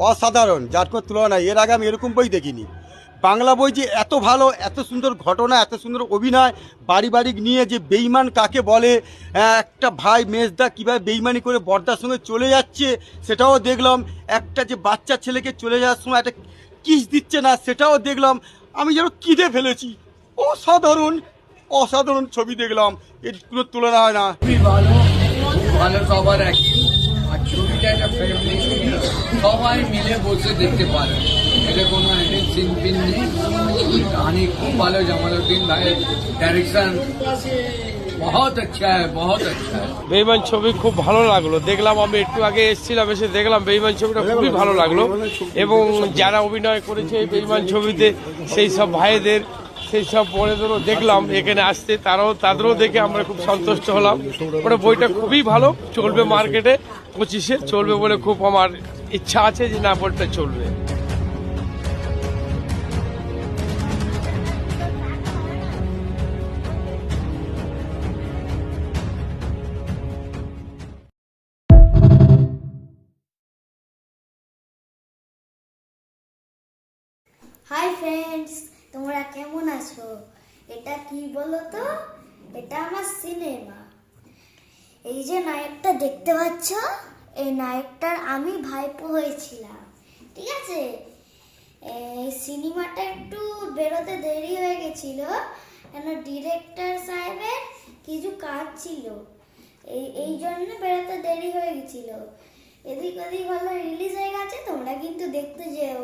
অসাধারণ, যার কোনো তুলনা নাই। এর আগে আমি এরকম বই দেখিনি। বাংলা বই যে এত ভালো, এত সুন্দর ঘটনা, এত সুন্দর অভিনয়, পারিবারিক নিয়ে যে বেইমান কাকে বলে, একটা ভাই মেজদা কীভাবে বেইমানি করে বড়দার সঙ্গে চলে যাচ্ছে সেটাও দেখলাম। একটা যে বাচ্চা ছেলেকে চলে যাওয়ার সময় একটা কিস দিচ্ছে না সেটাও দেখলাম। আমি যেন কিদে ফেলেছি। অসাধারণ, অসাধারণ ছবি দেখলাম, এর কোনো তুলনা হয় না। খুবই ভালো, খুব ভালো সবার অ্যাক্টিং। আর ছবিটা একটা ফ্যামিলি, সবাই মিলে বসে দেখতে পারে। এটা কোনো একটা সিন পিন নেই। कहानी खूब ভালো, জামালউদ্দিন ভাইয়ের ডাইরেকশন बहुत अच्छा है, बहुत अच्छा है। বেঈমান ছবি খুব ভালো লাগলো, দেখলাম। আমি একটু আগে এসেছিলাম, এসে দেখলাম বেঈমান ছবিটা খুবই ভালো লাগলো। এবং যারা অভিনয় করেছে এই বেঈমান ছবিতে, সেই সব ভাইদের, সেই সব বোনেদেরও দেখলাম এখানে আসতে, তাদেরও দেখে আমরা খুব সন্তুষ্ট হলাম। ওটা বইটা খুবই ভালো, চলবে মার্কেটে 25-এ চলবে বলে খুব আমার ইচ্ছা আছে যে না, বইটা চলবে। হাই ফ্রেন্ডস, তোমরা কেমন আছো? এটা কি বলো তো? এটা আমার সিনেমা। এই যে নায়কটা দেখতে পাচ্ছ, এই নায়কটার আমি ভাইপো হয়েছিলাম। ঠিক আছে, এই সিনেমাটা একটু বেরোতে দেরি হয়ে গেছিল, কেন ডিরেক্টর সাহেবের কিছু কাজ ছিল, এই জন্য বেরোতে দেরি হয়ে গেছিল। এদিক ওদিক ভালো রিলিজ হয়ে গেছে, তোমরা কিন্তু দেখতে যেও।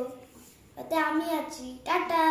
ওতে আমি আছি। টাটা।